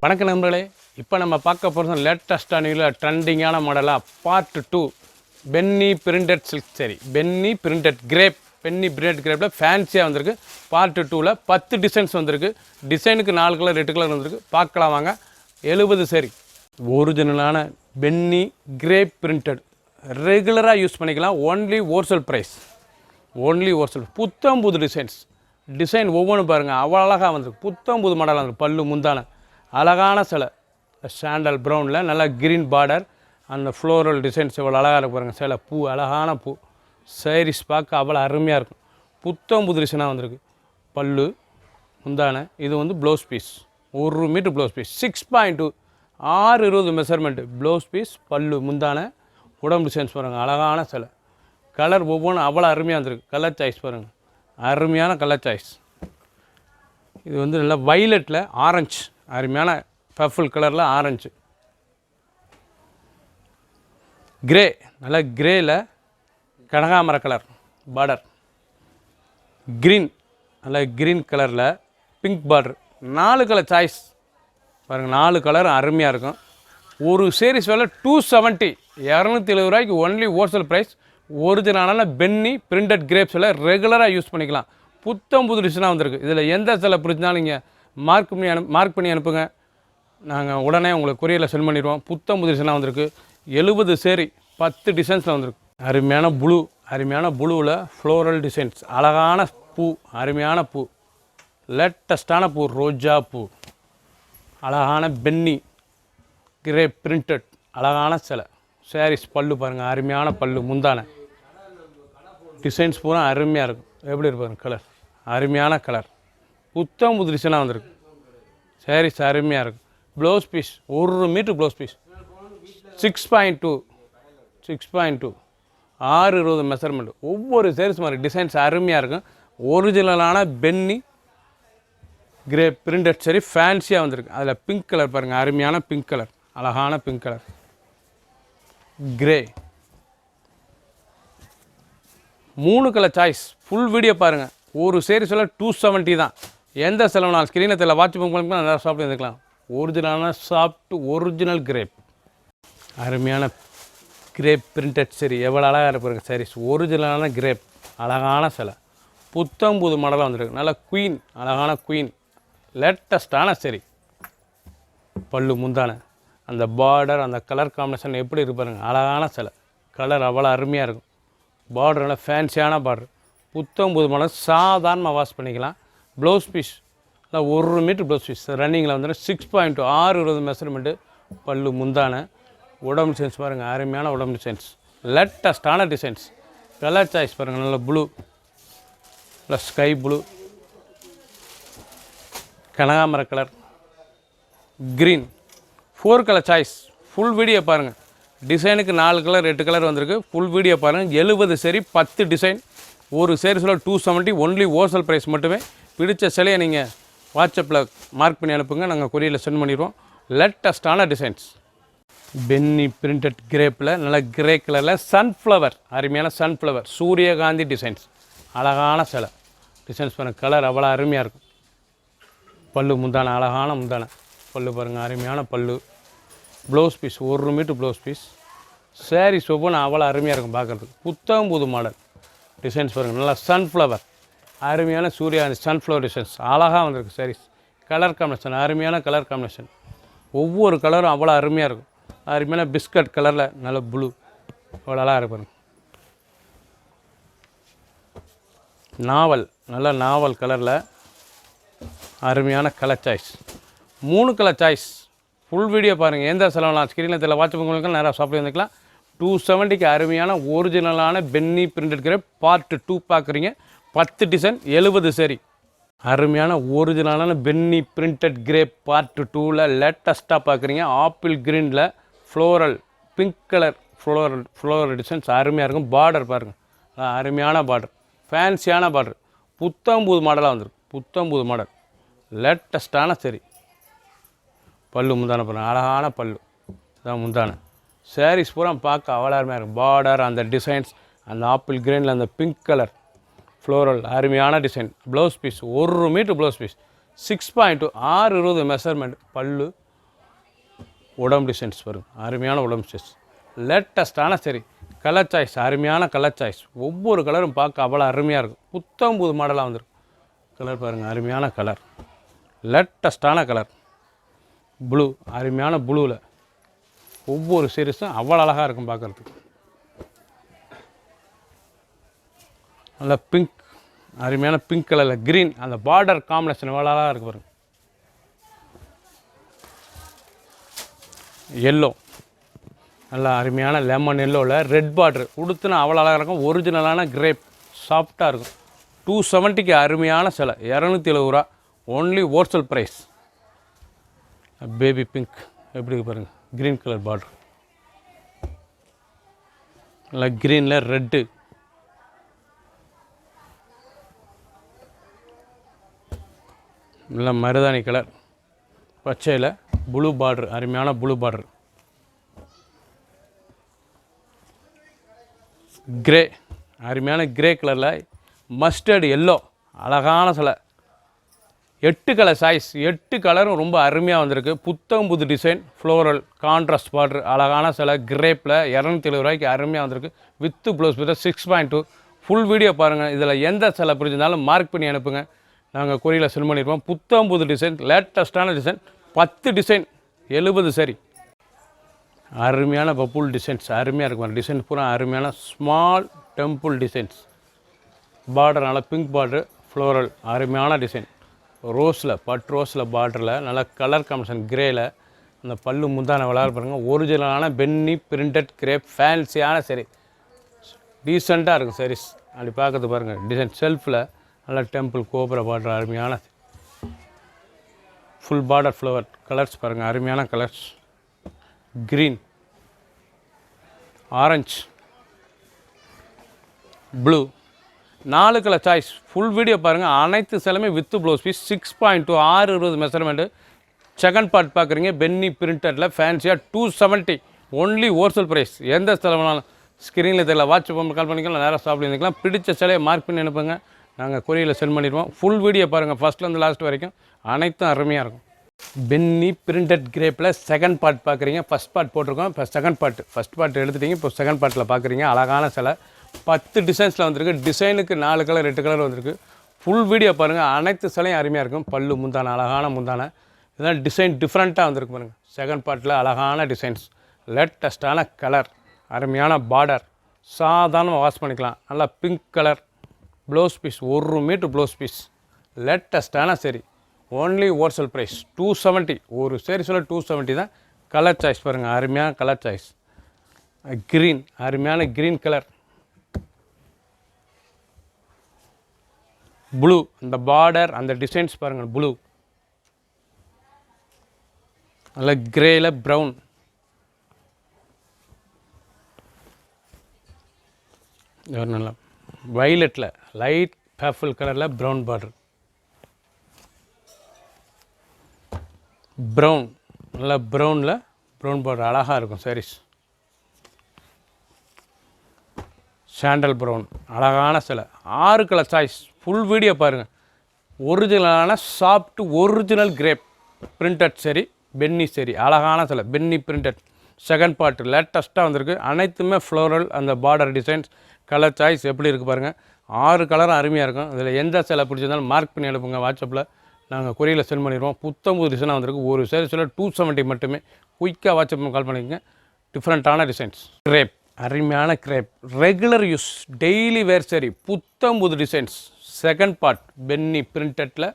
வணக்கம் நண்பர்களே, இப்போ நம்ம பார்க்க போகிறது லேட்டஸ்டான ட்ரெண்டிங்கான மாடலாக பார்ட் 2 பென்னி பிரிண்டட் சில்க் சரி பென்னி பிரிண்டட் கிரேப் பென்னி பிரிண்டட் கிரேப்பில் ஃபேன்சியாக வந்திருக்கு. பார்ட் 2ல் 10 டிசைன்ஸ் வந்திருக்கு. டிசைனுக்கு 4 கலர் 8 கலர் வந்திருக்கு. பார்க்கலாம் வாங்க. 70 சரி ஒரிஜினலான பென்னி கிரேப் பிரிண்டட் ரெகுலராக யூஸ் பண்ணிக்கலாம். Only wholesale price, only wholesale. புத்தம் புது டிசைன் ஒவ்வொன்றும் பாருங்கள், அவ்வளோ அழகாக வந்திருக்கு. புத்தம் புது மாடலாக வந்திருக்கு. பல்லு முந்தான அழகான சிலை சாண்டல் ப்ரௌனில் நல்லா க்ரீன் பார்டர், அந்த ஃப்ளோரல் டிசைன்ஸ் எவ்வளோ அழகாக இருக்கு பாருங்கள். சிலை பூ அழகான பூ, சாரீஸ் பார்க்க அவ்வளோ அருமையாக இருக்கும். புத்தம் புது டிசைனாக வந்திருக்கு. பல்லு முந்தான, இது வந்து blouse piece, 1 metre blouse piece, 6.2 6:20 measurement blouse piece. பல்லு முந்தான, உடம்பு டிசைன்ஸ் பாருங்கள், அழகான சிலை. கலர் ஒவ்வொன்றும் அவ்வளோ அருமையாக வந்திருக்கு. கலர் சாய்ஸ் பாருங்கள், அருமையான கலர் சாய்ஸ். இது வந்து நல்லா வைலட்டில் ஆரஞ்சு, அருமையான பர்பிள் கலரில் ஆரஞ்சு. கிரே, நல்லா கிரேயில் கனகாமர கலர் பார்டர். க்ரீன், நல்லா க்ரீன் கலரில் பிங்க் பார்டர். 4 கலர் சாய்ஸ் பாருங்கள், 4 கலர் அருமையாக இருக்கும். ஒரு சீரிஸ் விலை 270, 270 ரூபாய்க்கு ஒன்லி ஹோல்சேல் ப்ரைஸ். ஒரிஜினலான பென்னி பிரிண்டட் கிரேப்ஸில் ரெகுலராக யூஸ் பண்ணிக்கலாம். புத்தம் புது டிசைனாக வந்திருக்கு. இதில் எந்த சிலை பிடிச்சினாலும் நீங்கள் மார்க் பண்ணி அனுப்புங்க, நாங்கள் உடனே உங்களுக்கு கொரியரில் சென்ட் பண்ணிடுவோம். புத்தம் புது டிசைனாக வந்திருக்கு. 70 சேரி 10 டிசைன்ஸில் வந்திருக்கு. அருமையான ப்ளூ, அருமையான ப்ளூவில் ஃப்ளோரல் டிசைன்ஸ், அழகான பூ, அருமையான பூ, லேட்டஸ்டான பூ, ரோஜா பூ. அழகான பென்னி கிரேப் பிரிண்டட் அழகான சிலை. சாரீஸ் பல்லு பாருங்கள், அருமையான பல்லு முந்தான. டிசைன்ஸ் பூரா அருமையாக இருக்கும். எப்படி இருப்பாங்க கலர், அருமையான கலர். புத்தம் புது டிசைனாக வந்திருக்கு. சாரீஸ் அருமையாக இருக்கும். Blouse piece 1 metre blouse piece, 6.2 6:20 measurement. ஒவ்வொரு சாரீஸ் மாதிரி டிசைன்ஸ் அருமையாக இருக்கும். ஒரிஜினலான பென்னி கிரேப் பிரிண்டட் சரி ஃபேன்சியாக வந்திருக்கு. அதில் பிங்க் கலர் பாருங்கள், அருமையான பிங்க் கலர், அழகான pink colour. Grey 3 colour choice. Full video பாருங்கள். ஒரு சீரிஸில் 270 தான். எந்த செலவுனாலும் ஸ்க்ரீனில் தெரியல, வாட்ச் புக் பண்ணிக்கலாம், நல்லா சாப்பிட்டு இருந்துக்கலாம். ஒரிஜினலான சாஃப்ட் ஒரிஜினல் கிரேப், அருமையான கிரேப் பிரிண்டட் சரி எவ்வளோ அழகாக இருப்பாருங்க சாரீஸ். ஒரிஜினலான கிரேப், அழகான சிலை. புத்தம் புது மாடலாக வந்திருக்கு. நல்லா குயின், அழகான குயின், லேட்டஸ்டான சரி. பல்லு முந்தான, அந்த பார்டர், அந்த கலர் காம்பினேஷன் எப்படி இருப்பாருங்க, அழகான சிலை. கலர் அவ்வளோ அருமையாக இருக்கும். பார்டர் நல்லா ஃபேன்சியான பார்டர். புத்தம் புது மாடல், சாதாரணமாக வாஷ் பண்ணிக்கலாம். ப்ளவுஸ் பீஸ் இல்லை 1 மீட்டர் ப்ளவுஸ் பீஸ் ரன்னிங்கில் வந்து 6.2 6:20 மெஷர்மெண்ட்டு. பல்லு முந்தான, உடம்பு டிசைன்ஸ் பாருங்கள், அருமையான உடம்பு டிசைன்ஸ், லேட்டஸ்டான டிசைன்ஸ். கலர் சாய்ஸ் பாருங்கள், நல்ல ப்ளூ, இல்லை ஸ்கை ப்ளூ, கனகாமர colour, green. 4 colour choice. Full video பாருங்கள். டிசைனுக்கு 4 கலர் 8 கலர் வந்திருக்கு. ஃபுல் வீடியோ பாருங்கள். 70 சரி 10 டிசைன். ஒரு சீரிஸில் 270, ஒன்லி ஹோல்சேல் ப்ரைஸ் மட்டுமே. பிடிச்ச சிலையை நீங்கள் வாட்ஸ்அப்பில் மார்க் பண்ணி அனுப்புங்க, நாங்கள் கொரியரில் சென்ட் பண்ணிடுவோம். லேட்டஸ்டான டிசைன்ஸ். பென்னி பிரிண்டட் கிரேப்பில் நல்ல கிரே கலரில் சன்ஃப்ளவர், அருமையான சன்ஃப்ளவர் சூரியகாந்தி டிசைன்ஸ், அழகான சிலை. டிசைன்ஸ் பாருங்கள், கலர் அவ்வளோ அருமையாக இருக்கும். பல்லு முந்தான, அழகான முந்தான. பல்லு பாருங்கள், அருமையான பல்லு. Blouse piece 1 metre blouse piece. Sarees ஒவ்வொன்றும் அவ்வளோ அருமையாக இருக்கும் பார்க்குறதுக்கு. புத்தம் புது மாடல். டிசைன்ஸ் பாருங்கள், நல்லா சன்ஃப்ளவர், அருமையான சூரியகாந்தி சன்ஃப்ளவர் டிசைன்ஸ், அழகாக வந்திருக்கு சாரீஸ். கலர் காம்பினேஷன், அருமையான கலர் காம்பினேஷன். ஒவ்வொரு கலரும் அவ்வளோ அருமையாக இருக்கும். அருமையான பிஸ்கட் கலரில் நல்ல ப்ளூ, அவ்வளோ அழகாக இருக்கும். நாவல், நல்ல நாவல் கலரில் அருமையான colour choice. 3 colour choice. Full video பாருங்கள். எந்த செலவுலாம் ஸ்க்ரீனில் தெரியல, வாட்ச் உங்களுக்கு நேராக சாப்பிட்டு வந்துக்கலாம். 270க்கு அருமையான ஒரிஜினலான பென்னி பிரிண்டட் கிரேப் பார்ட் 2 பார்க்குறீங்க. 10 டிசைன், 70 சரி. அருமையான ஒரிஜினலான பென்னி பிரிண்டட் கிரேப் பார்ட் 2ல் லேட்டஸ்ட்டாக பார்க்குறீங்க. ஆப்பிள் க்ரீனில் floral pink colour floral designs அருமையாக இருக்கும். பார்டர் பாருங்கள், அருமையான பார்டர், ஃபேன்சியான பார்டர். புத்தம் புது மாடலாக வந்திருக்கு. புத்தம் புது மாடல், லேட்டஸ்ட்டான சரி. பல்லு முந்தான பாருங்கள், அழகான பல்லு தான் முந்தான. சாரீஸ் பூரா பார்க்க அவ்வளோ அருமையாக இருக்கும். பார்டர், அந்த டிசைன்ஸ், அந்த ஆப்பிள் கிரீனில் அந்த பிங்க் கலர் ஃப்ளோரல் அருமையான design. Blouse piece 1 metre blouse piece, 6.2 6:20 measurement. பல்லு உடம்பு டிசைன்ஸ் வரும், அருமையான உடம்பு டிசைன்ஸ், லேட்டஸ்ட்டான சரி, கலர் சாய்ஸ், அருமையான கலர் சாய்ஸ், ஒவ்வொரு கலரும் பார்க்க அவ்வளோ அருமையாக இருக்கும். புத்தம் புது மாடலாக வந்துருக்கும். கலர் பாருங்கள், அருமையான கலர், லேட்டஸ்ட்டான கலர், ப்ளூ, அருமையான ப்ளூவில் ஒவ்வொரு சீரீஸும் அவ்வளோ அழகாக இருக்கும் பார்க்குறதுக்கு. நல்ல பிங்க், அருமையான பிங்க் கலரில் க்ரீன், அந்த பார்டர் காம்பினேஷன் எவ்வளோ அழகாக இருக்குது பாருங்கள். எல்லோ, நல்லா அருமையான லெமன் எல்லோவில் ரெட் பார்டர் உடுத்துனா அவ்வளோ அழகாக இருக்கும். ஒரிஜினலான கிரேப், சாஃப்டாக இருக்கும். 270க்கு அருமையான சிலை, 270 ரூபா, only wholesale price. Baby pink எப்படி பாருங்கள், க்ரீன் கலர் பார்டர், நல்லா க்ரீனில் ரெட்டு, நல்லா மருதாணி கலர், பச்சையில் ப்ளூ பார்டர், அருமையான ப்ளூ பார்டர், கிரே, அருமையான கிரே கலரில் மஸ்டர்டு எல்லோ, அழகான சிலை, 8 கலர் சாய்ஸ், 8 கலரும் ரொம்ப அருமையாக வந்திருக்கு. புத்தம் புது டிசைன், ஃப்ளோரல் கான்ட்ராஸ்ட் பார்டர், அழகான சிலை, கிரேப்பில் 270 ரூபாய்க்கு அருமையாக வந்திருக்கு. With blouse with 6.2. Full video பாருங்கள். இதில் எந்த சிலை பிடிச்சிருந்தாலும் மார்க் பண்ணி அனுப்புங்க, நாங்கள் கொரியரில் சென்ட் பண்ணியிருப்போம். புத்தம் புது டிசைன், லேட்டஸ்ட்டான டிசைன், 10 டிசைன், 70 சரி, அருமையான பப்புள் டிசைன்ஸ், அருமையாக இருக்கும். டிசைன் பூரா அருமையான ஸ்மால் டெம்பிள் டிசைன்ஸ், பார்டர் நல்லா பிங்க் பார்டர், ஃப்ளோரல், அருமையான டிசைன், ரோஸில் பட் ரோஸில் பார்டரில் நல்லா கலர் காம்பினேஷன் கிரேயில் அந்த பல்லு முந்தான விளாட பாருங்கள். ஒரிஜினலான பென்னி பிரிண்டட் கிரேப், ஃபேன்சியான சரி, டீசெண்டாக இருக்கும் சாரீஸ். அப்படி பார்க்கறது பாருங்கள். டிசைன் செல்ஃபில் நல்லா டெம்பிள் கோபுர பார்டர், அருமையான ஃபுல் பார்டர் ஃப்ளவர் கலர்ஸ் பாருங்கள், அருமையான colours, green, orange, blue, 4 colour choice. Full video பாருங்கள். அனைத்து சிலையுமே வித்து blouse piece, 6.2, 620 measurement. Second part பார்க்குறீங்க, பென்னி பிரிண்டடில் ஃபேன்சியாக 270, ஒன்லி ஹோல்சேல் ப்ரைஸ். எந்த சிலை ஸ்க்ரீனில் தெரியல, வாட்ஸ்அப் கால் பண்ணிக்கலாம், நேராக ஸ்டாப்பில் இருந்துக்கலாம். பிடிச்ச சிலையை மார்க் பண்ணி அனுப்புங்க, நாங்கள் கொரியரில் சென்ட் பண்ணிடுவோம். ஃபுல் வீடியோ பாருங்கள், ஃபஸ்ட்லேருந்து லாஸ்ட் வரைக்கும், அனைத்தும் அருமையாக இருக்கும். பென்னி பிரிண்டட் கிரேப்பில் செகண்ட் பார்ட் பார்க்குறீங்க. ஃபஸ்ட் பார்ட் போட்டிருக்கோம், இப்போ செகண்ட் பார்ட். ஃபஸ்ட் பார்ட் எடுத்துட்டீங்க, இப்போ செகண்ட் பார்ட்டில் பார்க்குறீங்க. அழகான சிலை, 10 டிசைன்ஸில் வந்திருக்கு. டிசைனுக்கு 4 கலர் 8 கலர் வந்திருக்கு. ஃபுல் வீடியோ பாருங்கள். அனைத்து சிலையும் அருமையாக இருக்கும். பல்லு முந்தான, அழகான முந்தான, இதெல்லாம் டிசைன் டிஃப்ரெண்ட்டாக வந்திருக்கு பாருங்கள். செகண்ட் பார்ட்டில் அழகான டிசைன்ஸ், லேட்டஸ்ட்டான கலர், அருமையான பார்டர், சாதாரணமாக வாஷ் பண்ணிக்கலாம். நல்லா pink colour blouse piece, 1 metre blouse piece, லேட்டஸ்ட்டான சரி, ஓன்லி ஹோல்சேல் ப்ரைஸ் 270. ஒரு சரி சொல்ல 270 தான். கலர் சாய்ஸ் பாருங்கள், அருமையான கலர் சாய்ஸ், க்ரீன், அருமையான க்ரீன் கலர், ப்ளூ, அந்த பார்டர் அந்த டிசைன்ஸ் பாருங்கள், ப்ளூ, நல்ல கிரேயில் ப்ரௌன், நல்லா வைலட்டில் லைட் பர்பிள் கலரில் ப்ரௌன் பார்டர், ப்ரௌன், நல்லா ப்ரௌனில் ப்ரௌன் பார்டர், அழகாக இருக்கும் சாரீஸ். சாண்டல் ப்ரௌன், அழகான சிலை, 6 கலர் சாய்ஸ். ஃபுல் வீடியோ பாருங்கள். ஒரிஜினலான சாஃப்ட் ஒரிஜினல் கிரேப் பிரிண்டட் சரி, பென்னி சரி, அழகான சிலை, பென்னி பிரிண்டட். செகண்ட் பார்ட் லேட்டஸ்ட்டாக வந்திருக்கு. அனைத்துமே ஃப்ளோரல், அந்த பார்டர் டிசைன்ஸ், கலர் சாய்ஸ் எப்படி இருக்குது பாருங்கள். 6 கலரும் அருமையாக இருக்கும். இதில் எந்த சிலை பிடிச்சிருந்தாலும் மார்க் பண்ணி அனுப்புங்க வாட்ஸ்அப்பில், நாங்கள் கொரியரில் சென்ட் பண்ணிடுவோம். புத்தம் புது டிசைனாக வந்திருக்கு. ஒரு சில 270 மட்டுமே. குயிக்காக வாட்ஸ்அப் கால் பண்ணிக்கோங்க. டிஃப்ரெண்ட்டான டிசைன்ஸ், கிரேப், அருமையான crepe, regular use daily wear சரி, புத்தம் புது டிசைன்ஸ். செகண்ட் பார்ட் பென்னி பிரிண்டடில்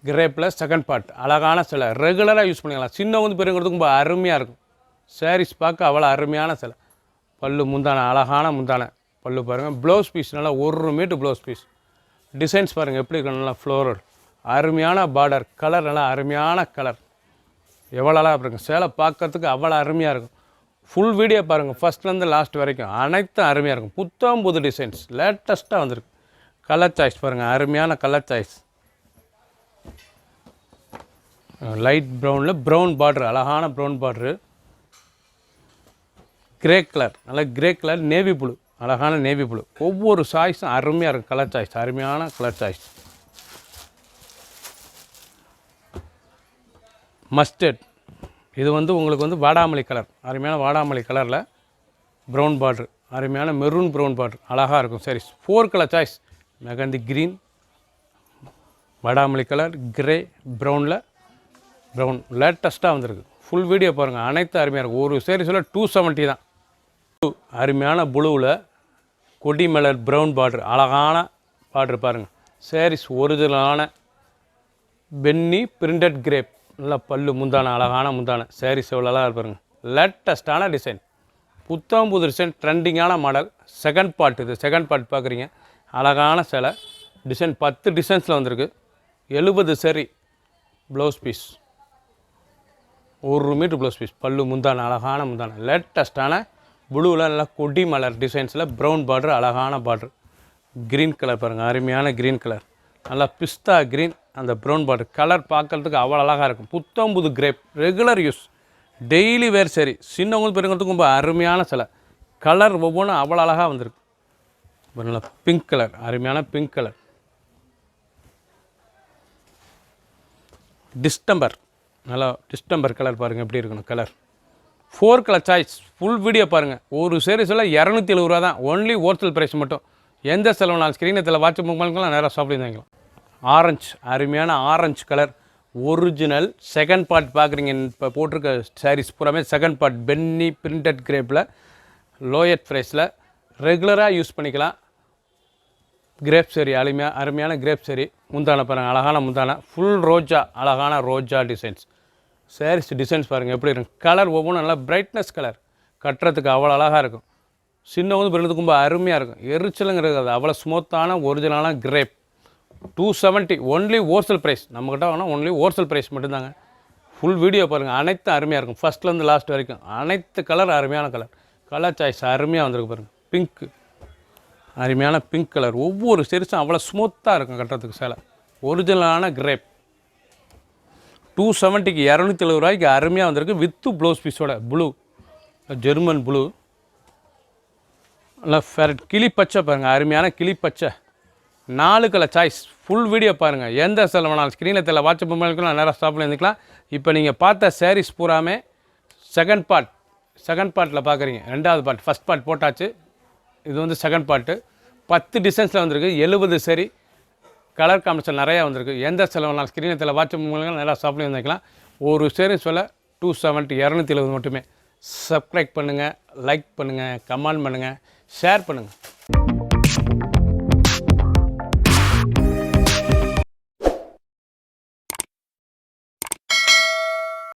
கிரேப்பில் செகண்ட் பார்ட், அழகான சிலை, ரெகுலராக யூஸ் பண்ணிக்கலாம். சின்ன வந்து பெருங்கிறதுக்கு ரொம்ப அருமையாக இருக்கும். சாரீஸ் பார்க்க அவ்வளோ அருமையான சிலை. பல்லு முந்தான, அழகான முந்தான பல்லு பாருங்கள். ப்ளவுஸ் பீஸ் நல்லா 1 மீட்டர் ப்ளவுஸ் பீஸ். டிசைன்ஸ் பாருங்கள் எப்படி இருக்கும், நல்லா ஃப்ளோரல், அருமையான பார்டர், கலர் நல்லா அருமையான கலர், எவ்வளோ அழகாக இருக்கும். சேலை பார்க்கறதுக்கு அவ்வளோ அருமையாக இருக்கும். ஃபுல் வீடியோ பாருங்கள், ஃபஸ்ட்லேருந்து லாஸ்ட் வரைக்கும், அனைத்தும் அருமையாக இருக்கும். புத்தம் புது டிசைன்ஸ், லேட்டஸ்ட்டாக வந்திருக்கு. கலர் சாய்ஸ் பாருங்கள், அருமையான கலர் சாய்ஸ், லைட் ப்ரௌனில் ப்ரௌன் பார்டர், அழகான ப்ரௌன் பார்டரு, கிரே கலர், நல்லா கிரே கலர், நேவி ப்ளூ, அழகான நேவி ப்ளூ. ஒவ்வொரு சாய்ஸும் அருமையாக இருக்கும். கலர் சாய்ஸ், அருமையான கலர் சாய்ஸ். மஸ்டர்ட், இது வந்து உங்களுக்கு வந்து வாடாமல்லி கலர், அருமையான வாடாமல்லி கலரில் ப்ரௌன் பார்ட்ரு, அருமையான மெரூன் ப்ரௌன் பார்ட்ரு, அழகாக இருக்கும் saris. 4 colour choice, mehndi green, வாடாமல்லி கலர், கிரே, ப்ரௌனில் ப்ரௌன் லேட்டஸ்ட்டாக வந்திருக்கு. ஃபுல் வீடியோ பாருங்கள், அனைத்து அருமையாக இருக்கும். ஒரு சாரீஸில் 270 தான். அருமையான ப்ளூவில் கொடி மலர் ப்ரௌன் பார்ட்ரு, அழகான பார்ட்ரு பாருங்கள். சாரீஸ் ஒரிஜினலான பென்னி பிரிண்டட் கிரேப், நல்லா பல்லு முந்தான, அழகான முந்தான. சாரீஸ் எவ்வளோ அழகாக பாருங்கள். லேட்டஸ்ட்டான டிசைன், புத்தம் புது டிசைன், ட்ரெண்டிங்கான மாடல். செகண்ட் பார்ட், இது செகண்ட் பார்ட் பார்க்குறீங்க. அழகான சேலை டிசைன் 10 டிசைன்ஸில் வந்திருக்கு. 70 சரி blouse piece, 1 metre blouse piece, பல்லு முந்தான, அழகான முந்தான. லேட்டஸ்ட்டான ப்ளூவில் நல்லா கொடி மலர் டிசைன்ஸில் ப்ரௌன் பார்டர், அழகான பார்டர். க்ரீன் கலர் பாருங்கள், அருமையான க்ரீன் கலர், நல்லா பிஸ்தா க்ரீன். அந்த ப்ரௌன் பார்டர் கலர் பார்க்குறதுக்கு அவ்வளோ அழகாக இருக்கும். புத்தம் புது crepe, regular use, daily wear சரி, சின்னவங்களுக்கு பெருங்கிறதுக்கு ரொம்ப அருமையான சிலை. கலர் ஒவ்வொன்றும் அவ்வளோ அழகாக வந்திருக்கு. நல்லா பிங்க் கலர், அருமையான பிங்க் கலர். டிஸ்டம்பர், நல்லா டிஸ்டம்பர் கலர் பாருங்கள் எப்படி இருக்கணும் colour. 4 colour choice, full video பாருங்கள். ஒரு சீரீஸில் 270 ரூபா தான், ஒன்லி ஹோல்சேல் ப்ரைஸ் மட்டும். எந்த செலவுனாலும் ஸ்க்ரீனத்தில் வாட்ச் பண்ணுக்கலாம், நேராக ஷாப்பில் வாங்கிக்கலாம். ஆரஞ்சு, அருமையான orange colour, original second part பார்க்குறீங்க. இப்போ போட்டிருக்க சாரீஸ் பூராமே செகண்ட் பார்ட் பென்னி பிரிண்டட் கிரேப்பில் லோயட் ப்ரைஸில் ரெகுலராக யூஸ் பண்ணிக்கலாம். கிரேப் சரி, அருமையான கிரேப் சரி. முந்தான பாருங்கள், அழகான முந்தான, ஃபுல் ரோஜா, அழகான ரோஜா டிசைன்ஸ். சாரீஸ் டிசைன்ஸ் பாருங்கள் எப்படி இருக்கும். கலர் ஒவ்வொன்றும் நல்லா பிரைட்னஸ் கலர், கட்டுறதுக்கு அவ்வளோ அழகாக இருக்கும். சின்னவங்க பிறந்ததுக்கு ரொம்ப அருமையாக இருக்கும். எரிச்சலுங்கிறது அவ்வளோ ஸ்மூத்தான ஒரிஜினலான கிரேப். 270 only wholesale price. நம்மக்கிட்ட வாங்கினா ஒன்லி ஹோல்சேல் ப்ரைஸ் மட்டும்தாங்க. ஃபுல் வீடியோ பாருங்கள், அனைத்தும் அருமையாக இருக்கும். ஃபஸ்ட்லேருந்து லாஸ்ட் வரைக்கும் அனைத்து கலர் அருமையான கலர். கலர் சாய்ஸ் அருமையாக வந்திருக்கு பாருங்கள். பிங்க்கு, அருமையான பிங்க் கலர். ஒவ்வொரு சிறுசும் அவ்வளோ ஸ்மூத்தாக இருக்கும் கட்டுறதுக்கு சேலை. ஒரிஜினலான கிரேப். 270க்கு 270 ரூபாய்க்கு அருமையாக வந்திருக்கு. வித்து ப்ளவுஸ் பீஸோட ப்ளூ, ஜெர்மன் ப்ளூ, நல்லா ஃபேரட் கிளி பச்சை பாருங்கள், அருமையான கிளி பச்சை. 4 கலர் சாய்ஸ். ஃபுல் வீடியோ பாருங்கள். எந்த செலவு வேணாலும் ஸ்க்ரீனில் தெரியல, வாட்ஸ்அப் மொபைலுக்குலாம் நேராக ஸ்டாப்பில் இருந்துக்கலாம். இப்போ நீங்கள் பார்த்த சாரீஸ் பூராமே செகண்ட் பார்ட்டில் பார்க்குறீங்க. 2வது பார்ட், ஃபஸ்ட் பார்ட் போட்டாச்சு. இது வந்து செகண்ட் பார்ட்டு. 10 டிசைன்ஸில் வந்திருக்கு. 70 சரி, கலர் காம்பினேஷன் நிறையா வந்திருக்கு. எந்த செலவுனாலும் ஸ்க்ரீனில் தெரியல, வாட்ஸ்அப் மொபைலுக்குலாம் நேராக ஸ்டாப்பில் இருந்துக்கலாம். ஒரு சாரீஸ் விலை 270, 270 மட்டுமே. சப்ஸ்கிரைப் பண்ணுங்கள், லைக் பண்ணுங்கள், கமெண்ட் பண்ணுங்கள், ஷேர் பண்ணுங்கள்.